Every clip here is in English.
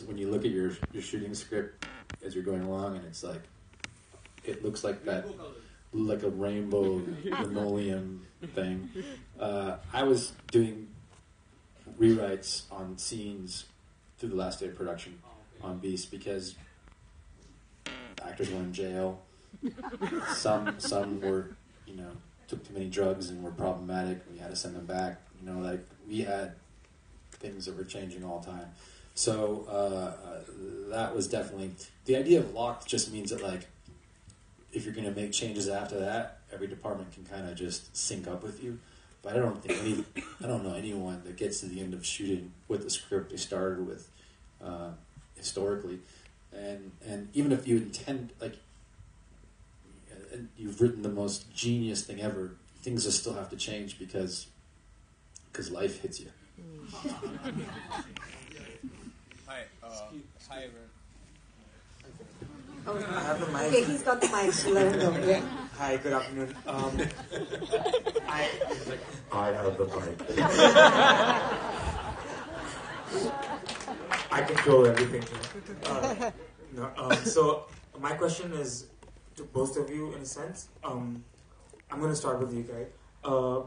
when you look at your shooting script as you're going along, and it's like, it looks like that, like a rainbow linoleum thing. I was doing rewrites on scenes through the last day of production on Beast because actors were in jail. Some were, took too many drugs and were problematic. We had to send them back. We had things that were changing all the time. So that was definitely the idea of locked. Just means that if you're going to make changes after that, every department can kind of just sync up with you. But I don't know anyone that gets to the end of shooting with the script they started with historically, and even if you intend and you've written the most genius thing ever, things will still have to change because life hits you. Hi, everyone. Oh, I have the mic. Okay, he's got the mic, so let him go. Yeah. Hi, good afternoon. I have the mic. I control everything. So my question is to both of you in a sense. I'm going to start with you guys.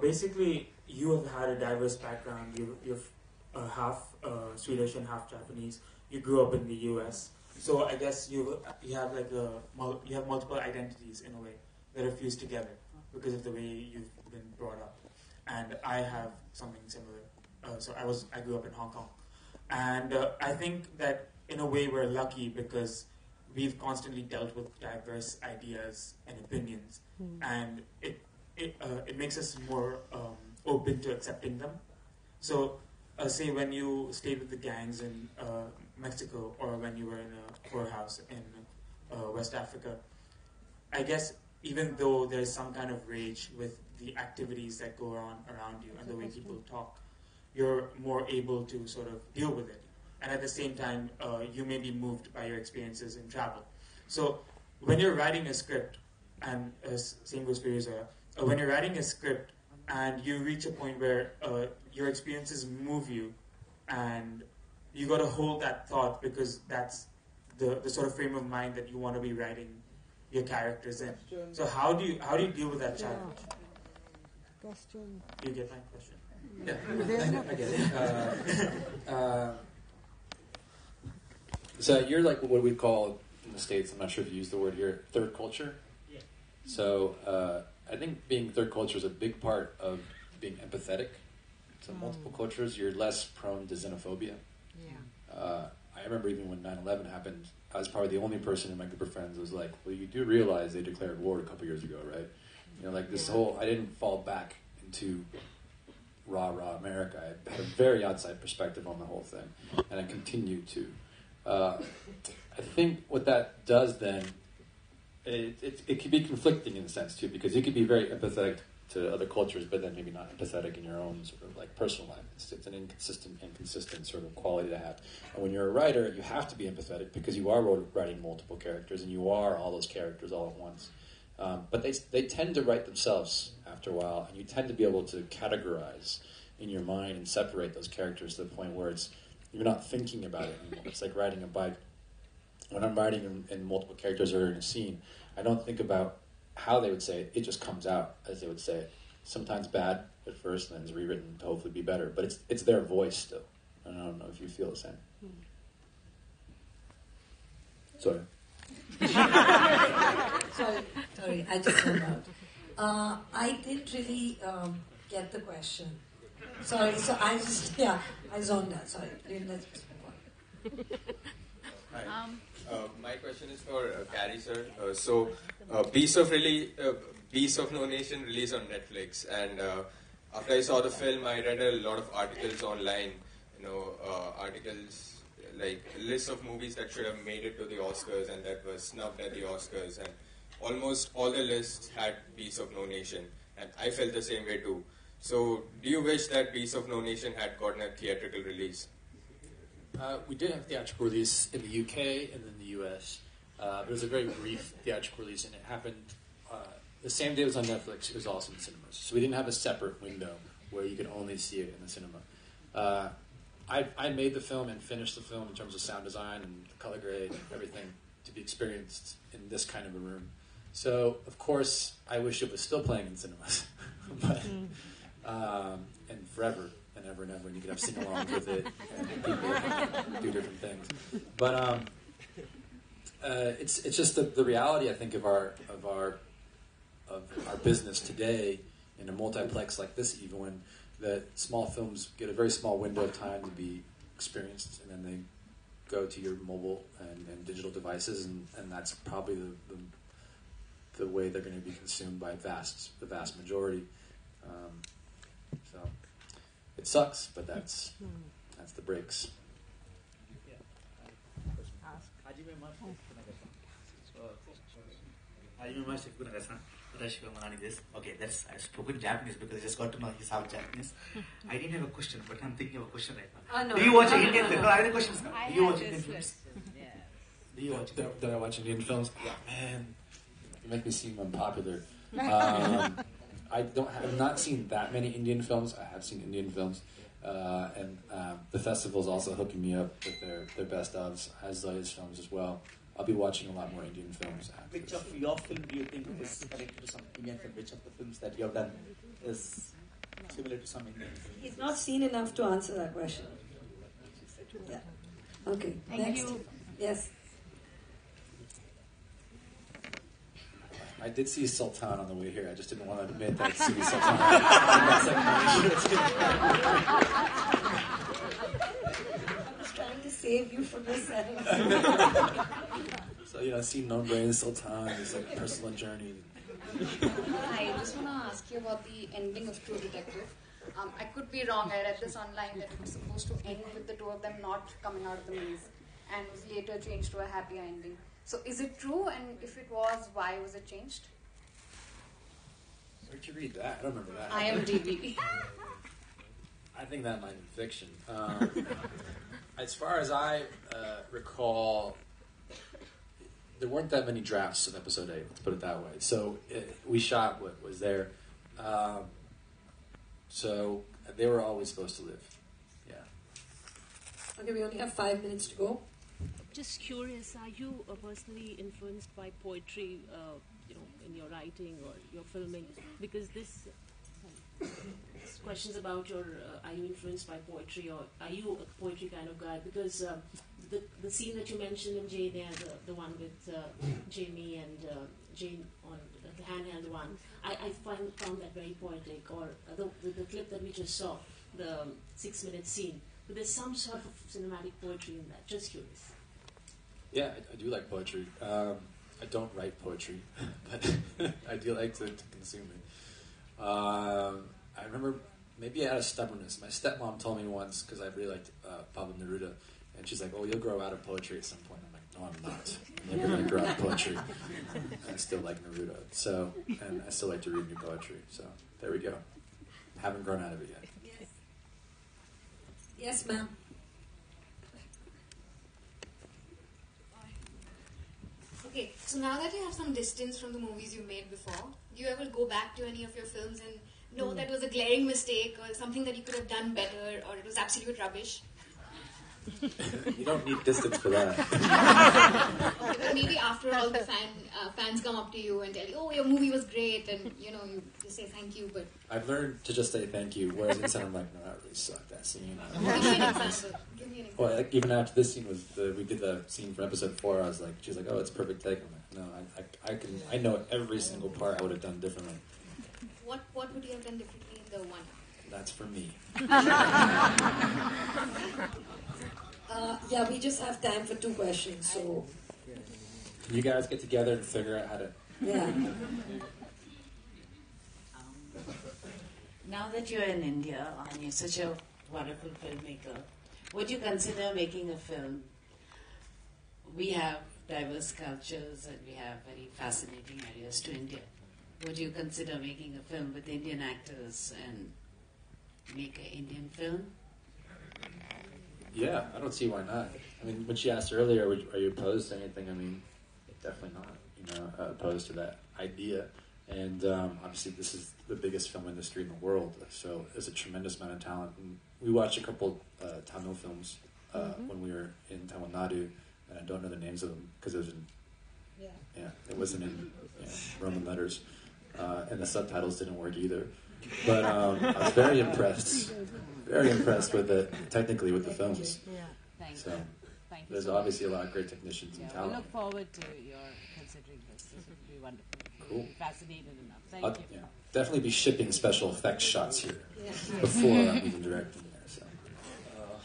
Basically, you have had a diverse background. You're half Swedish and half Japanese. You grew up in the U.S. So I guess you have you have multiple identities in a way that are fused together because of the way you've been brought up. And I have something similar. So I grew up in Hong Kong, and I think that in a way we're lucky because we've constantly dealt with diverse ideas and opinions, and it makes us more open to accepting them. So say when you stayed with the gangs in Mexico, or when you were in a poorhouse in West Africa, I guess even though there's some kind of rage with the activities that go on around you and the way people talk, you're more able to sort of deal with it. And at the same time, you may be moved by your experiences in travel. So when you're writing a script, and same goes for you, Zoya, when you're writing a script and you reach a point where your experiences move you, and you got to hold that thought because that's the sort of frame of mind that you want to be writing your characters in. So how do you deal with that challenge? Question. Do you get my question? Yeah, I get it. So you're like what we call in the States, I'm not sure if you use the word here, third culture. Yeah. So I think being third culture is a big part of being empathetic to multiple cultures. You're less prone to xenophobia. Yeah. I remember even when 9/11 happened, I was probably the only person in my group of friends who was like, well, you do realize they declared war a couple years ago, right? This whole, I didn't fall back into rah America. I had a very outside perspective on the whole thing, and I continue to. I think what that does then, it can be conflicting in a sense too, because you could be very empathetic to other cultures, but then maybe not empathetic in your own sort of like personal life. It's an inconsistent sort of quality to have. And when you're a writer, you have to be empathetic because you are writing multiple characters, and you are all those characters all at once. But they tend to write themselves after a while, and you tend to be able to categorize in your mind and separate those characters to the point where you're not thinking about it anymore. It's like riding a bike. When I'm writing in multiple characters or in a scene, I don't think about how they would say it. It just comes out as they would say it. Sometimes bad at first, and then it's rewritten to hopefully be better. But it's their voice still. I don't know if you feel the same. Sorry. Sorry, I just zoned out. I didn't really get the question. Sorry, so I zoned out. Sorry, let's move on. Hi. My question is for Carrie, sir. Beast of No Nation released on Netflix, and after I saw the film, I read a lot of articles online. Articles like a list of movies that should have made it to the Oscars and that were snubbed at the Oscars, and almost all the lists had Beast of No Nation, and I felt the same way too. So, do you wish that Beast of No Nation had gotten a theatrical release? We did have a theatrical release in the UK and in the US. It was a very brief theatrical release, and it happened the same day it was on Netflix. It was also in cinemas. So we didn't have a separate window where you could only see it in the cinema. I made the film and finished the film in terms of sound design and color grade and everything to be experienced in this kind of a room. So, of course, I wish it was still playing in cinemas, but and forever and ever and ever, and you could have sing-alongs with it and people do different things. But it's just the reality, I think, of our business today in a multiplex like this, even when that small films get a very small window of time to be experienced, and then they go to your mobile and digital devices, and that's probably the way they're going to be consumed by the vast majority. So it sucks, but that's the breaks. Okay, that's I spoken Japanese because I just got to know he's half Japanese. I didn't have a question, but I'm thinking of a question right now. No. Do you watch Indian films? No, I have a question. Do you watch Indian films? Do you watch? Did I watch Indian films? Yeah, man, you make me seem unpopular. I've not seen that many Indian films. I have seen Indian films, and the festival's also hooking me up with their best ofs, as Zoya's films as well. I'll be watching a lot more Indian films after Which this. of your film do you think is connected to some Indian film? Which of the films that you have done is similar to some Indian film? He's not seen enough to answer that question. Yeah. Okay. Thank Next. you. Yes. I did see Sultan on the way here. I just didn't want to admit that I'd seen Sultan. I was trying to save you from this. So, seeing Nombre and Sultan is like a personal journey. I just want to ask you about the ending of True Detective. I could be wrong. I read this online that it was supposed to end with the two of them not coming out of the maze, and was later changed to a happier ending. So is it true? And if it was, why was it changed? Where'd you read that? I don't remember that. IMDb. I think that might be fiction. As far as I recall, there weren't that many drafts of episode 8, let's put it that way. So we shot what was there. So they were always supposed to live. Yeah. Okay, we only have 5 minutes to go. Just curious, are you personally influenced by poetry, in your writing or your filming? Because this question's about are you influenced by poetry, or are you a poetry kind of guy? Because the scene that you mentioned in Jane Eyre, the one with Jamie and Jane on the handheld one, I found that very poetic. Or the clip that we just saw, the 6-minute scene. But there's some sort of cinematic poetry in that. Just curious. Yeah, I do like poetry. I don't write poetry, but I do like to consume it. I remember maybe out of stubbornness. My stepmom told me once, because I really liked Pablo Neruda, and she's like, "Oh, you'll grow out of poetry at some point." I'm like, "No, I'm not. I'm never going to grow out of poetry." And I still like Neruda, and I still like to read new poetry. So there we go. Haven't grown out of it yet. Yes, ma'am. Okay, so now that you have some distance from the movies you made before, do you ever go back to any of your films and know that was a glaring mistake or something that you could have done better or it was absolute rubbish? You don't need distance for that. Okay, but maybe after all the fans come up to you and tell you, "Oh, your movie was great," and you say thank you, but... I've learned to just say thank you, whereas inside I'm like, "No, that really sucked, that scene." Give me an example. Well, like, even after this scene we did the scene from episode 4. I was like, she's like, "Oh, it's a perfect take." I'm like, "No, I know every single part I would have done differently." What would you have done differently in the one? That's for me. Yeah, we just have time for 2 questions, so... Can you guys get together and figure out how to... Yeah. Now that you're in India and you're such a wonderful filmmaker, would you consider making a film? We have diverse cultures and we have very fascinating areas to India. Would you consider making a film with Indian actors and make an Indian film? Yeah, I don't see why not. I mean, when she asked earlier, are you opposed to anything? I mean, definitely not. Opposed to that idea. And obviously this is the biggest film industry in the world, so there's a tremendous amount of talent. And we watched a couple Tamil films when we were in Tamil Nadu, and I don't know the names of them because it was in, it wasn't in Roman letters, and the subtitles didn't work either. But I was very impressed with technically with the films. So there's obviously a lot of great technicians and talent. We look forward to your considering this. This would be wonderful. Cool. Fascinated enough. Thank you. Definitely be shipping special effects shots here before I'm even directing there. So.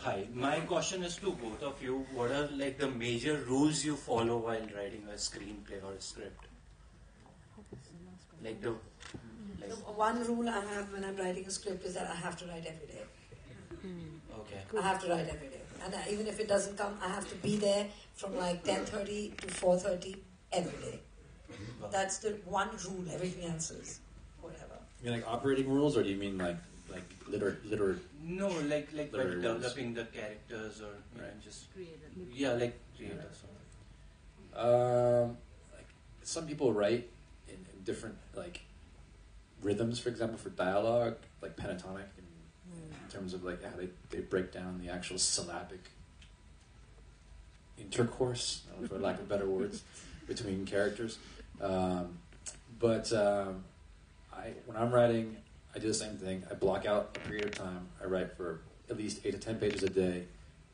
Hi, my question is to both of you. What are like the major rules you follow while writing a screenplay or a script? Like the one rule I have when I'm writing a script is that I have to write every day. Okay. I have to write every day. And even if it doesn't come, I have to be there from like 10:30 to 4:30 every day. That's the one rule. Everything else is whatever. You mean like operating rules, or do you mean like literary? No, like when rules. developing the characters or just like creators. Like some people write in different like rhythms, for example, for dialogue, like pentatonic, in terms of like how they break down the actual syllabic intercourse, for lack of better words, between characters. But when I'm writing, I do the same thing. I block out a period of time. I write for at least 8 to 10 pages a day,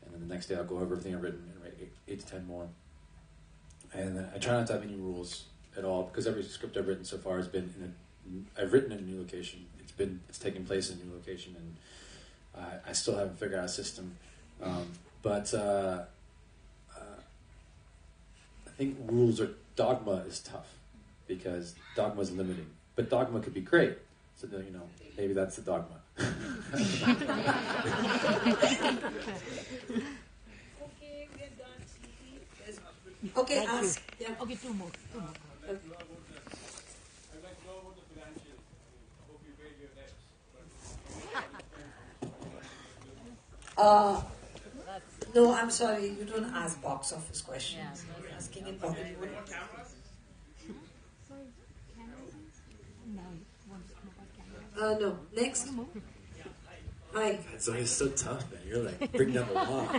and then the next day I'll go over everything I've written and write 8 to 10 more. And then I try not to have any rules at all, because every script I've written so far has been I've written in a new location. It's taken place in a new location, and I still haven't figured out a system. But I think dogma is tough, because dogma is limiting. But dogma could be great. So maybe that's the dogma. Okay, ask. Yeah. Okay, two more. I'd like to know about the financials. I hope you paid your debts. No, I'm sorry. You don't ask box office questions. You're asking in Bollywood. No. Next. Hi. It's always so tough, man. You're like, bring down the wall.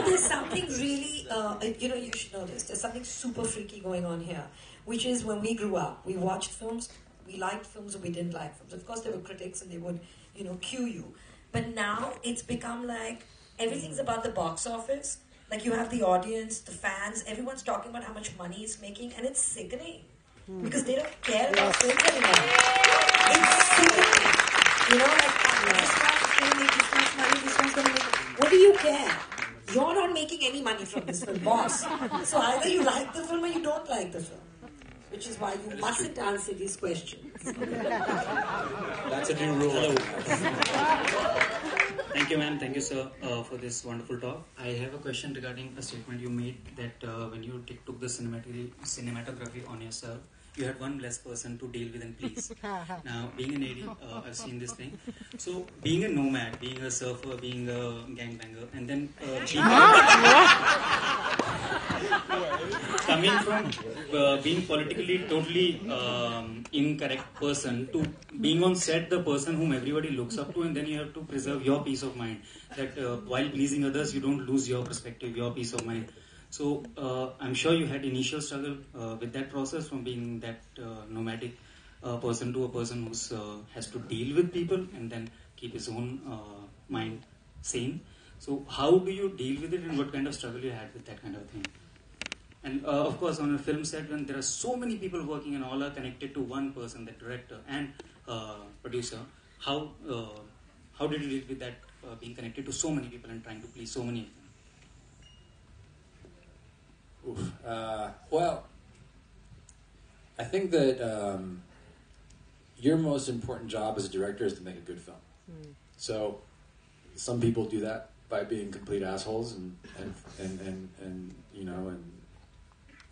There's something really, you should know this. There's something super freaky going on here, which is when we grew up, we watched films, we liked films, or we didn't like films. Of course, there were critics and they would, cue you. But now it's become like everything's about the box office. Like you have the audience, the fans, everyone's talking about how much money it's making, and it's sickening. Because they don't care about films anymore. It's sickening. This one's going to make this much money, this one's going to make... What do you care? You're not making any money from this film, boss. So either you like the film or you don't like the film. Which is why you mustn't answer these questions. That's a new rule. Thank you, ma'am. Thank you, sir, for this wonderful talk. I have a question regarding a statement you made that when you took the cinematography on yourself, you had one less person to deal with and please. Now, being an AD, I've seen this thing. So, being a nomad, being a surfer, being a gangbanger, and then coming from being politically totally incorrect person to being on set the person whom everybody looks up to, and then you have to preserve your peace of mind. That while pleasing others, you don't lose your perspective, your peace of mind. So I'm sure you had initial struggle with that process from being that nomadic person to a person who has to deal with people and then keep his own mind sane. So how do you deal with it, and what kind of struggle you had with that kind of thing? And of course, on a film set, when there are so many people working and all are connected to one person, the director and producer, how did you deal with that, being connected to so many people and trying to please so many of them? Well, I think that your most important job as a director is to make a good film. So some people do that by being complete assholes and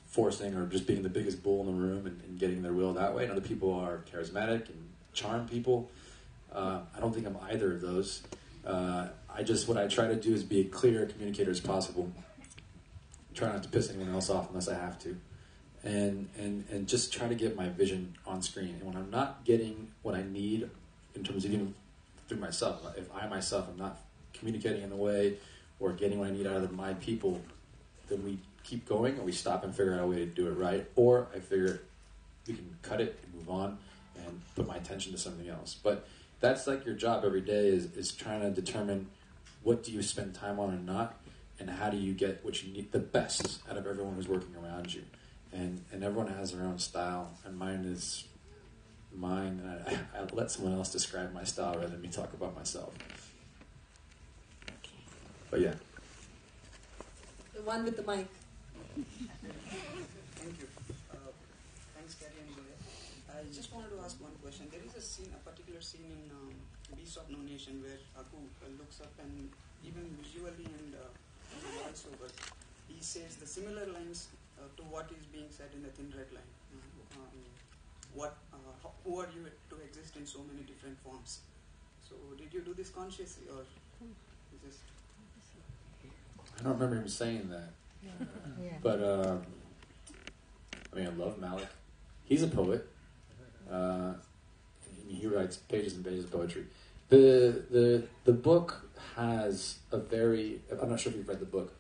forcing or just being the biggest bull in the room and getting their will that way. And other people are charismatic and charm people. I don't think I'm either of those. What I try to do is be a clear communicator as possible. Try not to piss anyone else off unless I have to. and just try to get my vision on screen. And when I'm not getting what I need in terms of even through myself, if I myself am not communicating in the way or getting what I need out of my people, then we keep going and we stop and figure out a way to do it right. Or I figure we can cut it and move on and put my attention to something else. But that's like your job every day is trying to determine what do you spend time on and not, and how do you get what you need, the best out of everyone who's working around you. And everyone has their own style, and mine is mine. And I let someone else describe my style rather than me talk about myself. But yeah. The one with the mic. Thank you. Thanks, Carrie and Zoya. I just wanted to ask one question. There is a particular scene in Beast of No Nation where Aku looks up and even visually and in the voiceover, he says the similar lines to what is being said in the Thin Red Line. Who are you to exist in so many different forms? So did you do this consciously or just... I don't remember him saying that. But, I mean, I love Malik. He's a poet. He writes pages and pages of poetry. The book has a very... I'm not sure if you've read the book,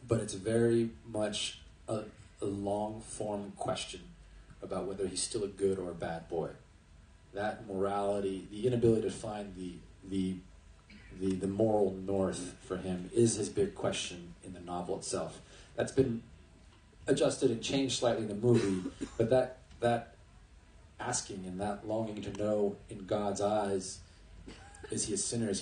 but it's very much a long-form question about whether he's still a good or a bad boy. That morality, the inability to find the moral north for him is his big question in the novel itself. That's been adjusted and changed slightly in the movie, but that asking and that longing to know in God's eyes, is he a sinner, is he a